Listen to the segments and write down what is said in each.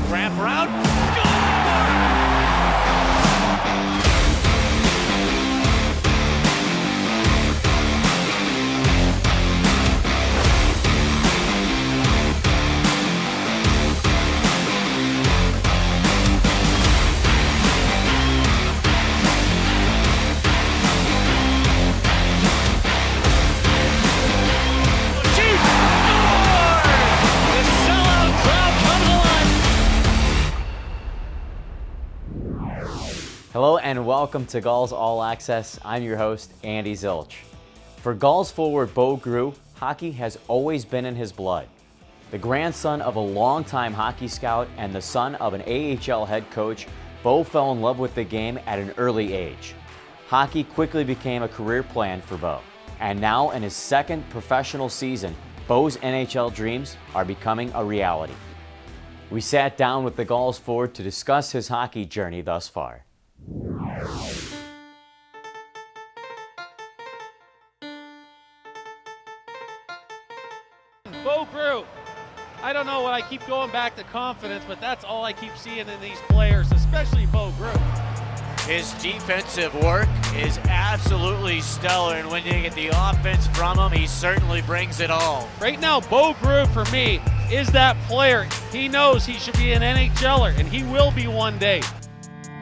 Wrap around. Score! Hello and welcome to Gulls All Access. I'm your host, Andy Zilch. For Gulls forward Bo Grew, hockey has always been in his blood. The grandson of a longtime hockey scout and the son of an AHL head coach, Bo fell in love with the game at an early age. Hockey quickly became a career plan for Bo. And now in his second professional season, Bo's NHL dreams are becoming a reality. We sat down with the Gulls forward to discuss his hockey journey thus far. Bo Grew. I don't know what I keep going back to confidence, but that's all I keep seeing in these players, especially Bo Grew. His defensive work is absolutely stellar, and when you get the offense from him, he certainly brings it all. Right now, Bo Grew, for me, is that player. He knows he should be an NHLer, and he will be one day.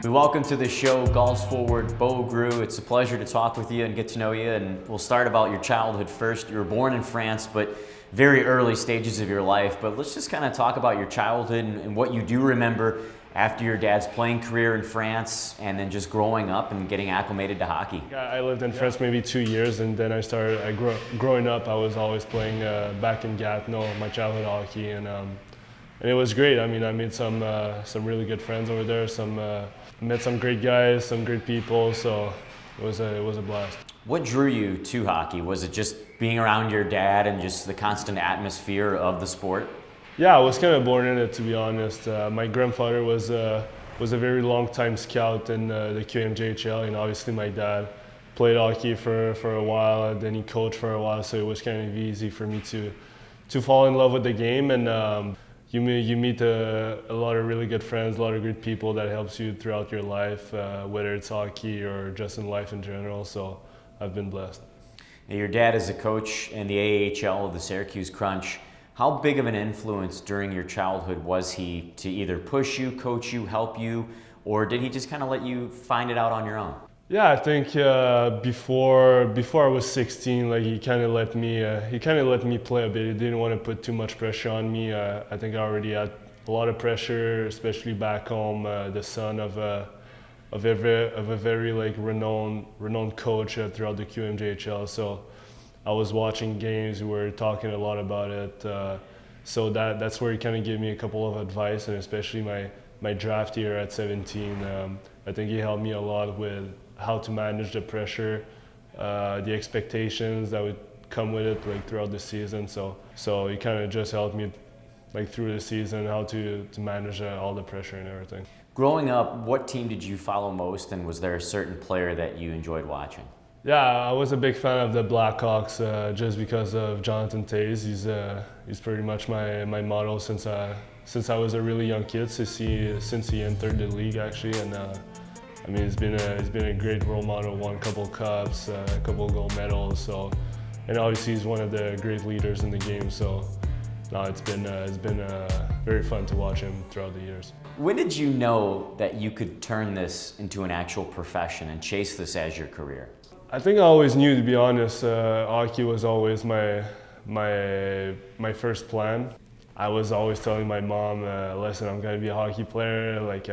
We welcome to the show Gulls forward Bo Grew. It's a pleasure to talk with you and get to know you, and we'll start about your childhood first. You were born in France, but very early stages of your life. But let's just kind of talk about your childhood and what you do remember after your dad's playing career in France and then just growing up and getting acclimated to hockey. I lived in France maybe 2 years, and then growing up, I was always playing back in Gatineau, my childhood hockey, and it was great. I mean, I made some really good friends over there, met some great guys, some great people, so it was a blast. What drew you to hockey? Was it just being around your dad and just the constant atmosphere of the sport? Yeah, I was kind of born in it, to be honest. My grandfather was a very long time scout in the QMJHL, and obviously my dad played hockey for a while, and then he coached for a while, so it was kind of easy for me to fall in love with the game. And you meet a lot of really good friends, a lot of good people that helps you throughout your life, whether it's hockey or just in life in general, so I've been blessed. Now, your dad is a coach in the AHL of the Syracuse Crunch. How big of an influence during your childhood was he to either push you, coach you, help you, or did he just kind of let you find it out on your own? Yeah, I think before I was 16, like he kind of let me play a bit. He didn't want to put too much pressure on me. I think I already had a lot of pressure, especially back home. The son of a very like renowned coach throughout the QMJHL. So I was watching games. We were talking a lot about it. So that's where he kind of gave me a couple of advice, and especially my draft year at 17. I think he helped me a lot with how to manage the pressure, the expectations that would come with it, like throughout the season. So he kind of just helped me, like through the season, how to manage all the pressure and everything. Growing up, what team did you follow most, and was there a certain player that you enjoyed watching? Yeah, I was a big fan of the Blackhawks just because of Jonathan Toews. He's pretty much my model since I was a really young kid, since he entered the league actually, and I mean he's been a great role model. Won a couple cups, a couple gold medals. So, and obviously he's one of the great leaders in the game. So, no, it's been very fun to watch him throughout the years. When did you know that you could turn this into an actual profession and chase this as your career? I think I always knew, to be honest. Hockey was always my first plan. I was always telling my mom, listen, I'm gonna be a hockey player. Like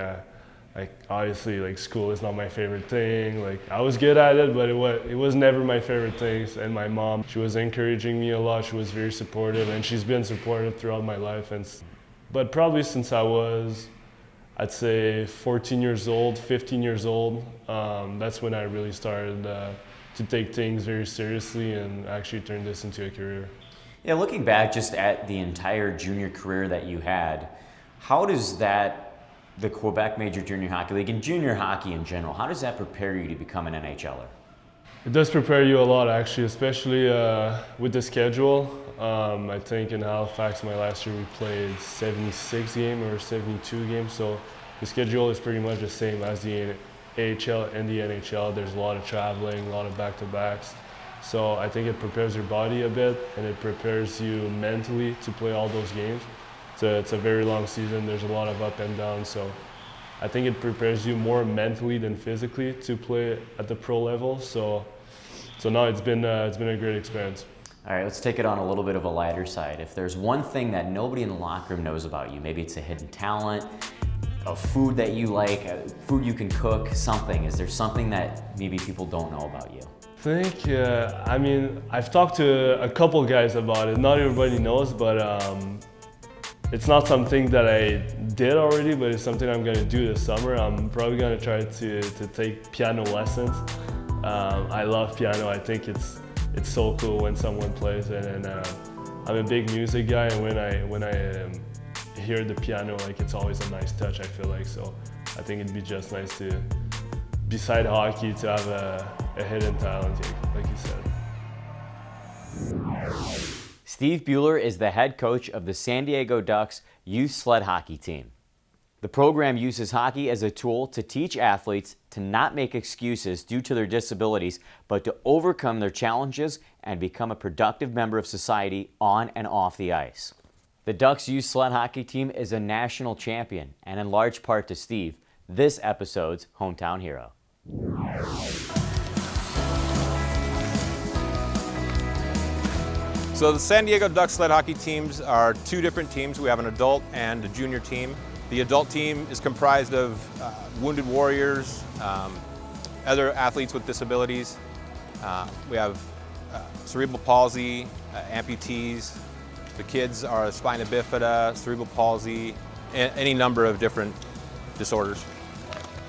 obviously, like school is not my favorite thing. Like I was good at it, but it was never my favorite thing. And my mom, she was encouraging me a lot. She was very supportive, and she's been supportive throughout my life. But probably since I was, I'd say 14 years old, 15 years old, that's when I really started to take things very seriously and actually turn this into a career. Yeah, looking back just at the entire junior career that you had, how does the Quebec Major Junior Hockey League and junior hockey in general, how does that prepare you to become an NHLer? It does prepare you a lot, actually, especially with the schedule. I think in Halifax, my last year, we played 76 games or 72 games, so the schedule is pretty much the same as the AHL and the NHL. There's a lot of traveling, a lot of back-to-backs. So I think it prepares your body a bit, and it prepares you mentally to play all those games. So it's a very long season. There's a lot of up and down. So I think it prepares you more mentally than physically to play at the pro level. So no, it's been a great experience. All right, let's take it on a little bit of a lighter side. If there's one thing that nobody in the locker room knows about you, maybe it's a hidden talent, a food that you like, a food you can cook, something. Is there something that maybe people don't know about you? I think, I mean, I've talked to a couple guys about it. Not everybody knows, but it's not something that I did already, but it's something I'm gonna do this summer. I'm probably gonna try to take piano lessons. I love piano. I think it's so cool when someone plays it, and I'm a big music guy, and when I hear the piano, like, it's always a nice touch, I feel like. So I think it'd be just nice to, beside hockey, to have a hidden talent, like you said. Steve Bueller is the head coach of the San Diego Ducks youth sled hockey team. The program uses hockey as a tool to teach athletes to not make excuses due to their disabilities, but to overcome their challenges and become a productive member of society on and off the ice. The Ducks youth sled hockey team is a national champion, and in large part to Steve, this episode's hometown hero. So the San Diego Ducks sled hockey teams are two different teams. We have an adult and a junior team. The adult team is comprised of wounded warriors, other athletes with disabilities. We have cerebral palsy, amputees. The kids are spina bifida, cerebral palsy, any number of different disorders.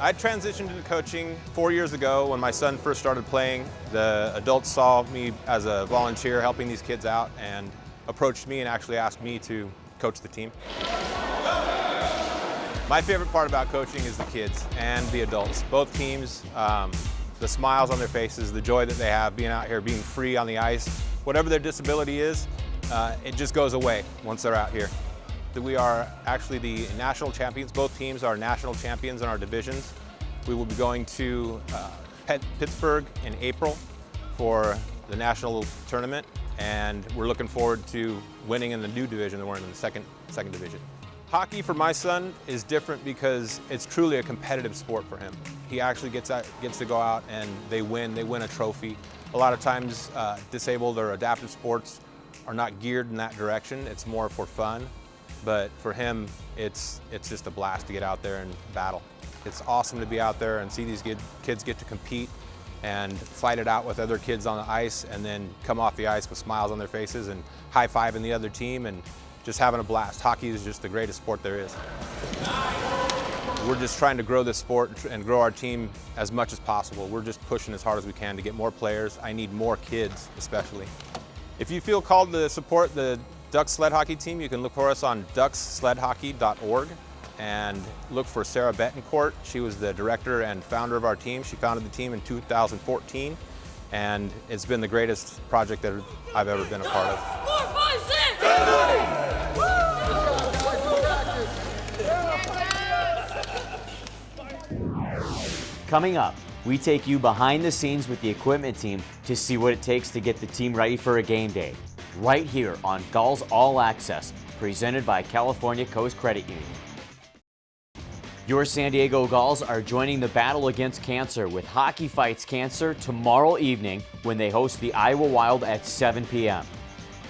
I transitioned into coaching 4 years ago when my son first started playing. The adults saw me as a volunteer helping these kids out and approached me and actually asked me to coach the team. My favorite part about coaching is the kids and the adults. Both teams, the smiles on their faces, the joy that they have being out here, being free on the ice. Whatever their disability is, it just goes away once they're out here. We are actually the national champions. Both teams are national champions in our divisions. We will be going to Pittsburgh in April for the national tournament, and we're looking forward to winning in the new division that we're in the second division. Hockey for my son is different because it's truly a competitive sport for him. He actually gets to go out and they win a trophy. A lot of times disabled or adaptive sports are not geared in that direction. It's more for fun. But for him, it's just a blast to get out there and battle. It's awesome to be out there and see these kids get to compete and fight it out with other kids on the ice, and then come off the ice with smiles on their faces and high-fiving the other team and just having a blast. Hockey is just the greatest sport there is. We're just trying to grow this sport and grow our team as much as possible. We're just pushing as hard as we can to get more players. I need more kids, especially. If you feel called to support the Ducks sled hockey team, you can look for us on duckssledhockey.org and look for Sarah Betancourt. She was the director and founder of our team. She founded the team in 2014, and it's been the greatest project that I've ever been a part of. 4, 5, 6! Coming up, we take you behind the scenes with the equipment team to see what it takes to get the team ready for a game day. Right here on Gulls All Access, presented by California Coast Credit Union. Your San Diego Gulls are joining the battle against cancer with Hockey Fights Cancer tomorrow evening when they host the Iowa Wild at 7 p.m.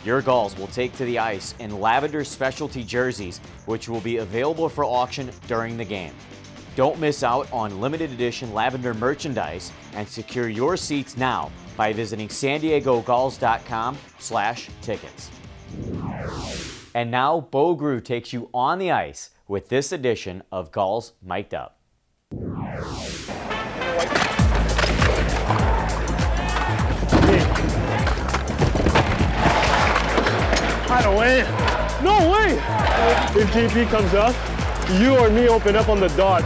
Your Gulls will take to the ice in lavender specialty jerseys, which will be available for auction during the game. Don't miss out on limited edition lavender merchandise and secure your seats now by visiting sandiegogulls.com/tickets. And now Bo Grew takes you on the ice with this edition of Gulls Mic'd Up. No way! No way! If JP comes up, you or me open up on the dot.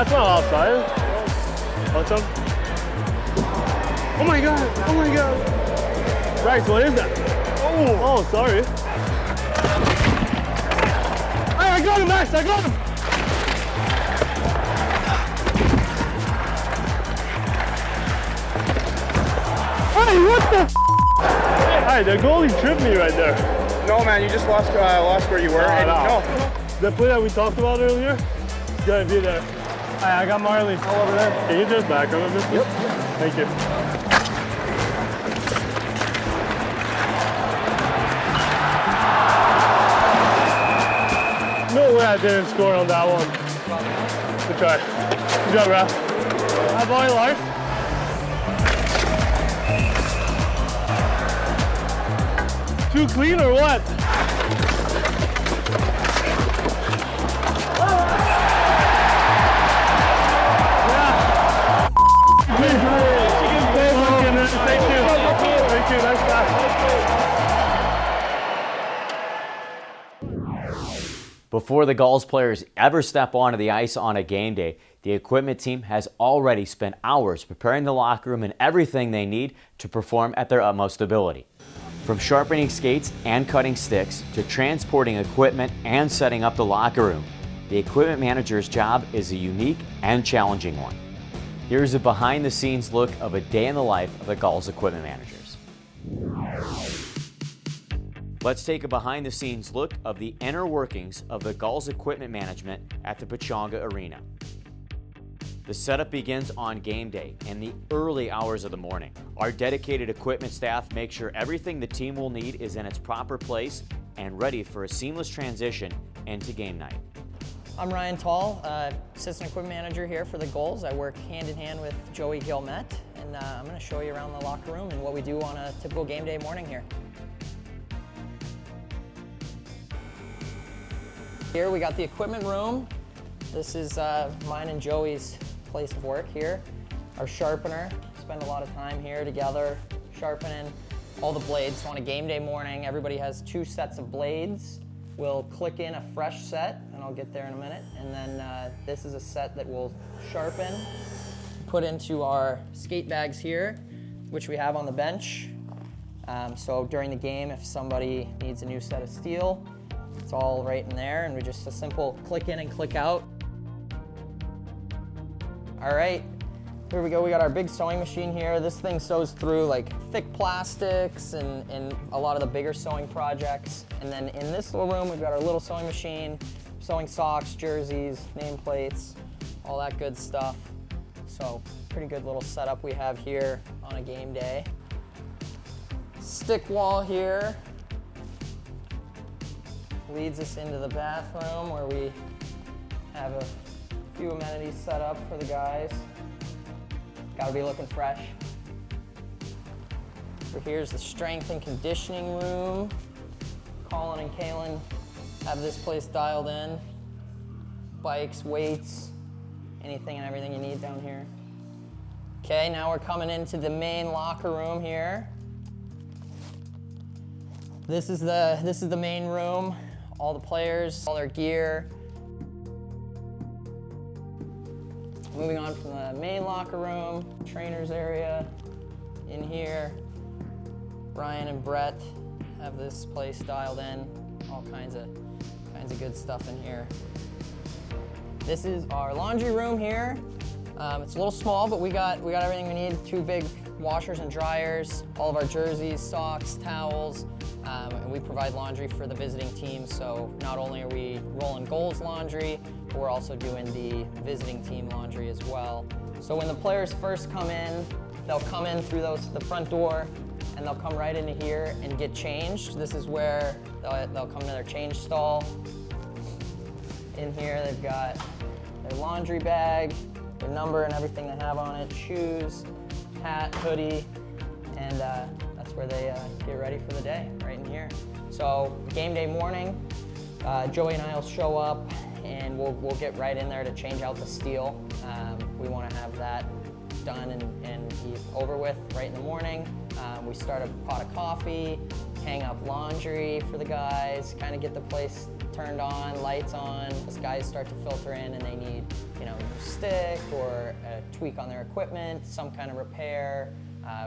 That's not offside. What's up? Oh my god! Oh my god! Bryce, what is that? Oh, sorry. Hey, I got him, Max! I got him! Hey, what the f? Hey, the goalie tripped me right there. No, man, you just lost where you were. No. The play that we talked about earlier, it's gonna be there. Hey, I got Marley all over there. Can you just back up a bit? Yep. Thank you. No way I didn't score on that one. Good try. Good job, Raph. Hi, boy, Lars. Too clean or what? Thank you. Nice pass. Before the Gulls players ever step onto the ice on a game day, the equipment team has already spent hours preparing the locker room and everything they need to perform at their utmost ability. From sharpening skates and cutting sticks to transporting equipment and setting up the locker room, the equipment manager's job is a unique and challenging one. Here's a behind-the-scenes look of a day in the life of the Gulls equipment managers. Let's take a behind-the-scenes look of the inner workings of the Gulls equipment management at the Pechanga Arena. The setup begins on game day in the early hours of the morning. Our dedicated equipment staff make sure everything the team will need is in its proper place and ready for a seamless transition into game night. I'm Ryan Tall, assistant equipment manager here for the Gulls. I work hand in hand with Joey Gilmet, and I'm going to show you around the locker room and what we do on a typical game day morning here. Here we got the equipment room. This is mine and Joey's place of work here. Our sharpener, spend a lot of time here together sharpening all the blades. So on a game day morning, everybody has 2 sets of blades. We'll click in a fresh set, and I'll get there in a minute. And then this is a set that we'll sharpen, put into our skate bags here, which we have on the bench. So during the game, if somebody needs a new set of steel, it's all right in there, and we just a simple click in and click out. All right, here we go. We got our big sewing machine here. This thing sews through like thick plastics and a lot of the bigger sewing projects. And then in this little room, we've got our little sewing machine, sewing socks, jerseys, nameplates, all that good stuff. So pretty good little setup we have here on a game day. Stick wall here leads us into the bathroom where we have a few amenities set up for the guys. Gotta be looking fresh. Over here's the strength and conditioning room. Colin and Kaylin have this place dialed in. Bikes, weights, anything and everything you need down here. Okay, now we're coming into the main locker room here. This is the main room. All the players, all their gear. Moving on from the main locker room, trainers area in here. Brian and Brett have this place dialed in. All kinds of good stuff in here. This is our laundry room here. It's a little small, but we got everything we need. 2 big washers and dryers, all of our jerseys, socks, towels, and we provide laundry for the visiting team. So not only are we rolling Gulls laundry, but we're also doing the visiting team laundry as well. So when the players first come in, they'll come in through the front door, and they'll come right into here and get changed. This is where they'll come to their change stall. In here, they've got their laundry bag, their number and everything they have on it, shoes, hat, hoodie, and that's where they get ready for the day, right in here. So game day morning, Joey and I will show up, and we'll get right in there to change out the steel. We want to have that done and be over with right in the morning. We start a pot of coffee, hang up laundry for the guys, kind of get the place turned on, lights on, as guys start to filter in and they need, you know, a new stick or a tweak on their equipment, some kind of repair,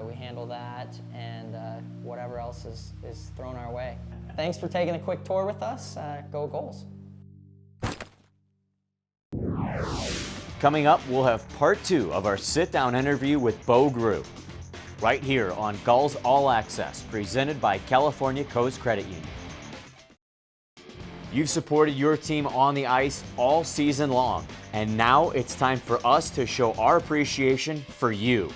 we handle that, and whatever else is thrown our way. Thanks for taking a quick tour with us. Go Gulls. Coming up, we'll have part 2 of our sit-down interview with Bo Grew, right here on Gulls All Access, presented by California Coast Credit Union. You've supported your team on the ice all season long, and now it's time for us to show our appreciation for you.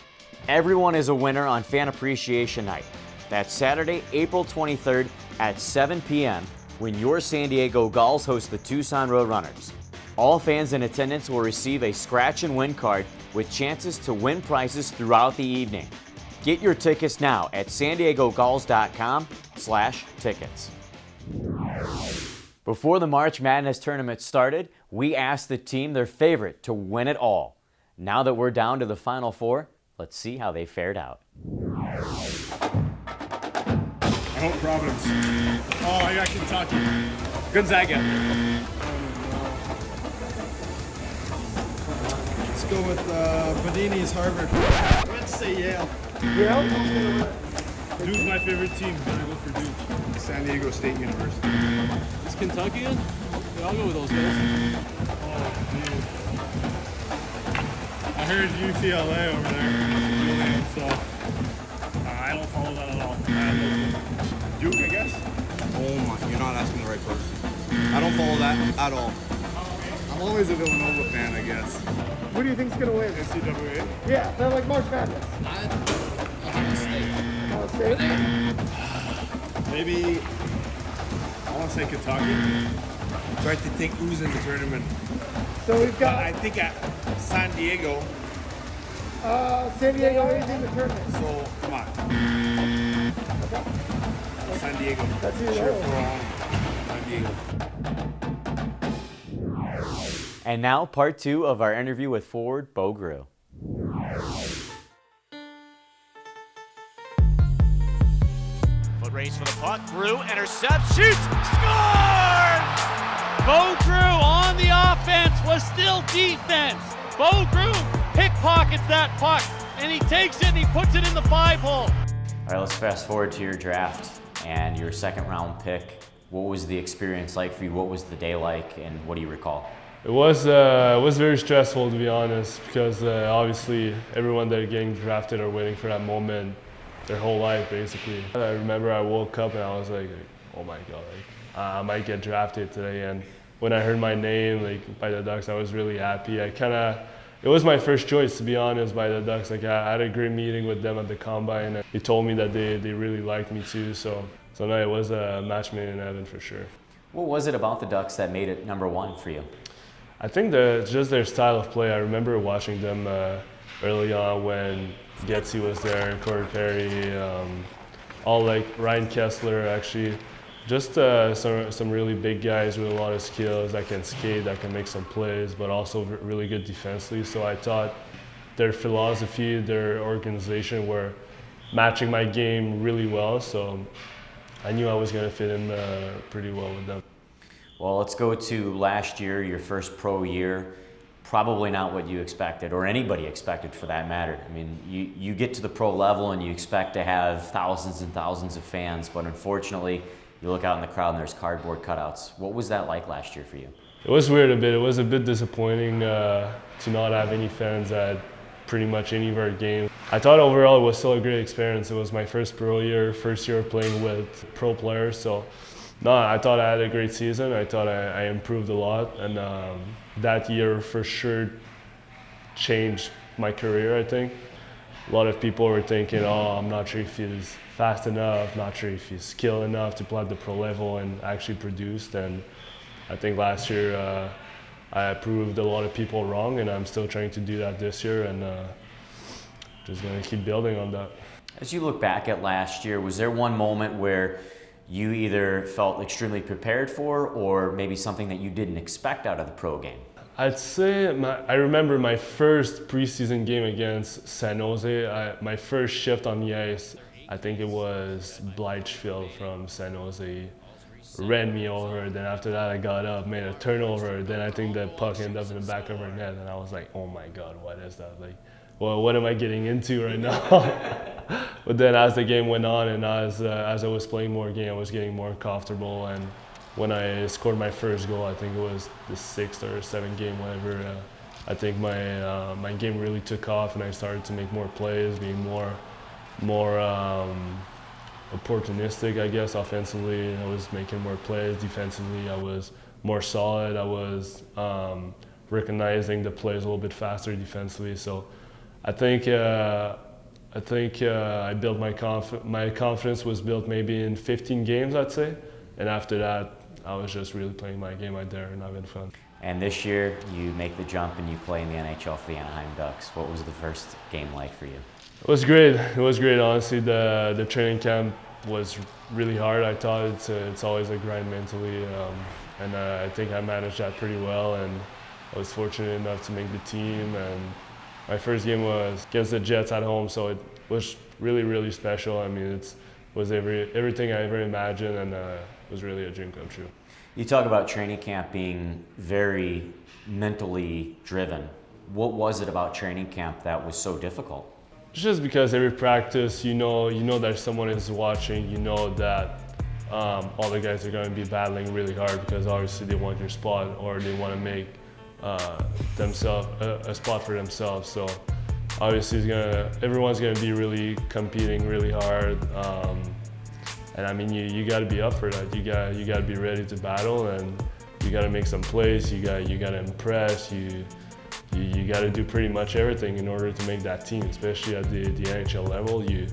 Everyone is a winner on Fan Appreciation Night. That's Saturday, April 23rd at 7 p.m. when your San Diego Gulls host the Tucson Roadrunners. All fans in attendance will receive a scratch and win card with chances to win prizes throughout the evening. Get your tickets now at sandiegogulls.com/tickets. Before the March Madness tournament started, we asked the team their favorite to win it all. Now that we're down to the Final Four, let's see how they fared out. I hope Providence. Oh, I got Kentucky. Gonzaga. Let's go with Badini's Harvard. Let's say Yale. Yale? Duke's my favorite team. Gotta go for Duke. San Diego State University. Is Kentucky in? Yeah, I'll go with those guys. Oh, dude. I heard UCLA over there. So I don't follow that at all. Duke, I guess? Oh my, you're not asking the right person. I don't follow that at all. I'm always a Villanova fan, I guess. Who do you think's gonna win? NCAA? Yeah, they're like March Madness. Ohio State. Maybe, I want to say Kentucky. I'm trying to think who's in the tournament. So we've got, I think San Diego. San Diego is in the tournament. So come on. San Diego. That's who you Cheer know. for San Diego. And now part 2 of our interview with forward Bo Grew. Foot race for the puck. Grew intercepts, shoots, scores! Bo Grew on the offense was still defense. Bo Grew pickpockets that puck, and he takes it and he puts it in the 5-hole. All right, let's fast forward to your draft and your second-round pick. What was the experience like for you? What was the day like, and what do you recall? It was very stressful, to be honest, because obviously everyone that are getting drafted are waiting for that moment their whole life, basically. I remember I woke up and I was like oh my God, I might get drafted today. And when I heard my name by the Ducks, I was really happy. It was my first choice, to be honest, by the Ducks. I had a great meeting with them at the Combine, and they told me that they really liked me too. So no, it was a match made in heaven for sure. What was it about the Ducks that made it #1 for you? I think just their style of play. I remember watching them early on when Getzy was there, Corey Perry, all like Ryan Kessler actually. Just some really big guys with a lot of skills that can skate, that can make some plays, but also really good defensively. So I thought their philosophy, their organization were matching my game really well. So I knew I was going to fit in pretty well with them. Well, let's go to last year, your first pro year. Probably not what you expected, or anybody expected for that matter. I mean, you get to the pro level and you expect to have thousands and thousands of fans, but unfortunately, you look out in the crowd and there's cardboard cutouts. What was that like last year for you? It was weird a bit. It was a bit disappointing to not have any fans at pretty much any of our games. I thought overall it was still a great experience. It was my first pro year, first year playing with pro players. So no, I thought I had a great season. I thought I improved a lot. And that year for sure changed my career, I think. A lot of people were thinking, oh, I'm not sure if he's fast enough, not sure if he's skilled enough to play at the pro level and actually produced. And I think last year I proved a lot of people wrong, and I'm still trying to do that this year, and just going to keep building on that. As you look back at last year, was there one moment where you either felt extremely prepared for, or maybe something that you didn't expect out of the pro game? I'd say I remember my first preseason game against San Jose. My first shift on the ice, I think it was Blychfield from San Jose. ran me over. Then after that, I got up, made a turnover. Then I think the puck ended up in the back of her net, and I was like, oh my God, what is that? Like, well, what am I getting into right now? But then as the game went on and as I was playing more game, I was getting more comfortable. And when I scored my first goal, I think it was the 6th or 7th game, whatever, I think my game really took off, and I started to make more plays, being more opportunistic, I guess. Offensively, I was making more plays. Defensively, I was more solid. I was recognizing the plays a little bit faster defensively. So I think I built my confidence was built maybe in 15 games, I'd say. And after that, I was just really playing my game out there and having fun. And this year, you make the jump and you play in the NHL for the Anaheim Ducks. What was the first game like for you? It was great. It was great, honestly. The training camp was really hard. I thought it's always a grind mentally, and I think I managed that pretty well. And I was fortunate enough to make the team. And my first game was against the Jets at home, so it was really, really special. I mean, it was everything I ever imagined, and it was really a dream come true. You talk about training camp being very mentally driven. What was it about training camp that was so difficult? Just because every practice, you know that someone is watching, you know that all the guys are going to be battling really hard because obviously they want your spot or they want to make themselves a spot for themselves. So obviously everyone's going to be really competing really hard. And I mean, you got to be up for that. You got to be ready to battle, and you got to make some plays. You got to impress. You got to do pretty much everything in order to make that team, especially at the NHL level. You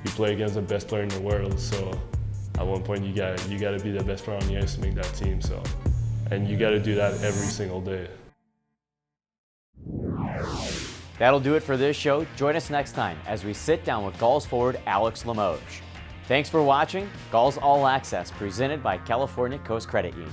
play against the best player in the world, so at one point you got to be the best player on the ice to make that team. So, and you got to do that every single day. That'll do it for this show. Join us next time as we sit down with Gulls forward Alex Limoges. Thanks for watching Gulls All Access, presented by California Coast Credit Union.